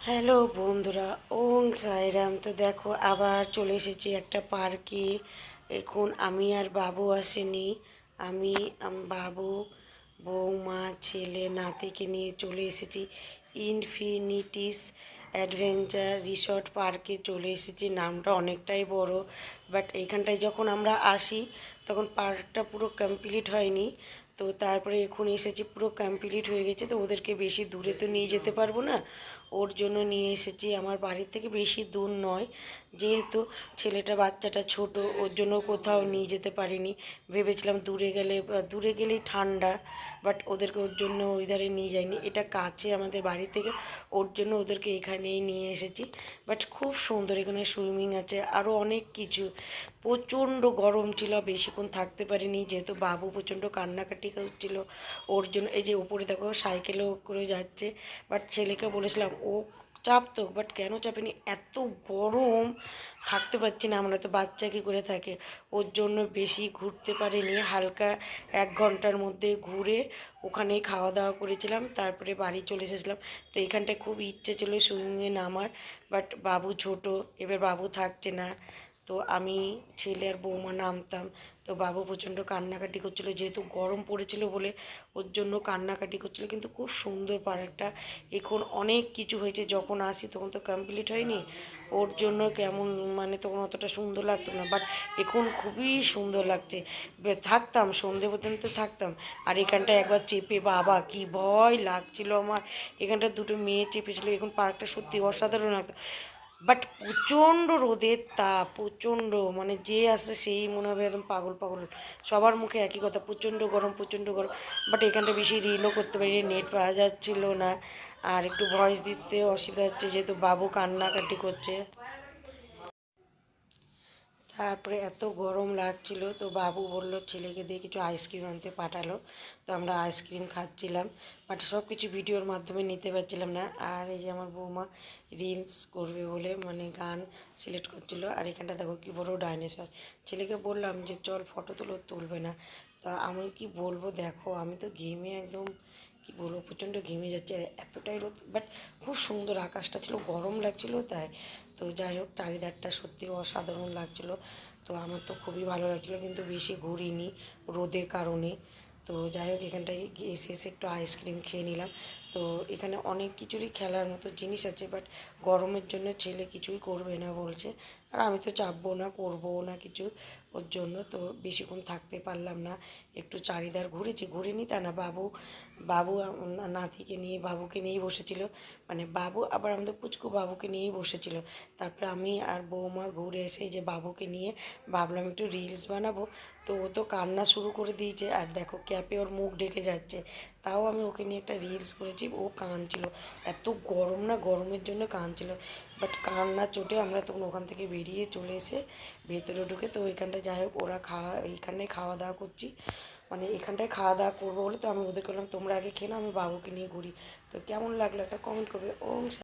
Hello বন্ধুরা, ওং সাইরাম। তো দেখো আবার চলে এসেছি একটা পার্কে। এখন আমি আর বাবু আসেনি। আমি বাবু, বৌমা, ছেলে, নাতিকে নিয়ে চলে এসেছি ইনফিনিটিস অ্যাডভেঞ্চার রিসর্ট পার্কে চলে এসেছি। নামটা অনেকটাই বড়, বাট এইখানটায় যখন আমরা আসি তখন পার্কটা পুরো কমপ্লিট হয়নি। তো তারপরে এখন এসেছি, পুরো কমপ্লিট হয়ে গেছে। তো ওদেরকে বেশি দূরে তো নিয়ে যেতে পারবো না, ওর জন্য নিয়ে এসেছি। আমার বাড়ির থেকে বেশি দূর নয়, যেহেতু ছেলেটা বাচ্চাটা ছোট, ওর জন্য কোথাও নিয়ে যেতে পারিনি। ভেবেছিলাম দূরে গেলেই ঠান্ডা, বাট ওদেরকে ওর জন্য ওই ধারে নিয়ে যাইনি। এটা কাছে আমাদের বাড়ি থেকে, ওর জন্য ওদেরকে এখানেই নিয়ে এসেছি। বাট খুব সুন্দর, এখানে সুইমিং আছে, আরও অনেক কিছু। প্রচণ্ড গরম ছিল, বেশিক্ষণ থাকতে পারিনি, যেহেতু বাবু প্রচণ্ড কান্নাকাটি করছিল ওর জন্য। এই যে উপরে দেখো সাইকেলও করে যাচ্ছে, বাট ছেলেকে বলেছিলাম ও চাপতো, বাট কেন চাপেনি, এত গরম থাকতে পারছি না আমরা, তো বাচ্চা কী করে থাকে। ওর জন্য বেশি ঘুরতে পারিনি, হালকা 1 ঘন্টার মধ্যে ঘুরে ওখানেই খাওয়া দাওয়া করেছিলাম, তারপরে বাড়ি চলে এসেছিলাম। তো এখানটায় খুব ইচ্ছে ছিল সুইমিংয়ে নামার, বাট বাবু ছোট, এবার বাবু থাকছে না। তো আমি, ছেলে আর বৌমা নামতাম। তো বাবু প্রচণ্ড কান্নাকাটি করছিলো, যেহেতু গরম পড়েছিল বলে ওর জন্য কান্নাকাটি করছিলো। কিন্তু খুব সুন্দর পার্কটা, এখন অনেক কিছু হয়েছে। যখন আসি তখন তো কমপ্লিট হয়নি, ওর জন্য কেমন মানে তখন অতটা সুন্দর লাগতো না, বাট এখন খুবই সুন্দর লাগছে। থাকতাম সন্ধে পর্যন্ত থাকতাম। আর এখানটায় একবার চেপে বাবা কি ভয় লাগছিল আমার, এখানটা দুটো মেয়ে চেপেছিল। এখন পার্কটা সত্যি অসাধারণ লাগতো, বাট প্রচণ্ড রোদের তাপ, প্রচণ্ড মানে যে আসে সেই মনে হবে একদম পাগল পাগল। সবার মুখে একই কথা, প্রচণ্ড গরম প্রচণ্ড গরম। বাট এখানটা বেশি রিলও করতে পারি, নেট পাওয়া যাচ্ছিল না, আর একটু ভয়েস দিতে অসুবিধা হচ্ছে যেহেতু বাবু কান্নাকাটি করছে। তারপরে এত গরম লাগছিল, তো বাবু বললো ছেলেকে দিয়ে কিছু আইসক্রিম আনতে পাঠালো। তো আমরা আইসক্রিম খাচ্ছিলাম, বাট সব কিছু ভিডিওর মাধ্যমে নিতে পারছিলাম না। আর এই যে আমার বৌমা রিলস করবে বলে মানে গান সিলেক্ট করছিলো। আর এখানটা দেখো কি বড় ডাইনোসর। ছেলেকে বললাম যে চল ফটো তুলবে না। তা আমি কি বলবো, দেখো আমি তো ঘেমে একদম কি বলবো, প্রচণ্ড ঘেমে যাচ্ছে, আর এতটাই রোদ। বাট খুব সুন্দর আকাশটা ছিল, গরম লাগছিল তাই। তো যাই হোক, চারিধারটা সত্যি অসাধারণ লাগছিল। তো আমার তো খুবই ভালো লাগছিলো, কিন্তু বেশি ঘুরিনি রোদের কারণে। তো যাই হোক, এখানটায় এসে একটু আইসক্রিম খেয়ে নিলাম। তো এখানে অনেক কিছুরই খেলার মতো জিনিস আছে, বাট গরমের জন্য ছেলে কিছুই করবে না বলছে। আর আমি তো চাপবো না, করবো না কিছু ওর জন্য। তো বেশিক্ষণ থাকতে পারলাম না, একটু চারিধার ঘুরিনি তা না। বাবু বাবু নাতিকে নিয়ে, বাবুকে নিয়েই বসেছিল, মানে বাবু আবার আমাদের পুচকু বাবুকে নিয়েই বসেছিল। তারপরে আমি আর বৌমা ঘুরে এসে যে বাবুকে নিয়ে ভাবলাম একটু রিলস বানাবো। তো ও তো কান্না শুরু করে দিয়েছে, আর দেখো ক্যাপে ওর মুখ ঢেকে যাচ্ছে, তাও আমি ওকে নিয়ে একটা রিলস করেছি। ও কাঁদছিল, এত গরম না, গরমের জন্য কাঁদছিল। বাট কান্নার চোটে আমরা তখন ওখান থেকে বেরিয়ে চলে এসে ভেতরে ঢুকে, তো ওইখানটায় যাই হোক ওরা এইখানটায় খাওয়া দাওয়া করছি, মানে এখানটায় খাওয়া দাওয়া করবো বলে। তো আমি ওদেরকে বললাম তোমরা আগে খেয়ে নাও, আমি বাবুকে নিয়ে ঘুরি। তো কেমন লাগলো একটা কমেন্ট করবে। ওম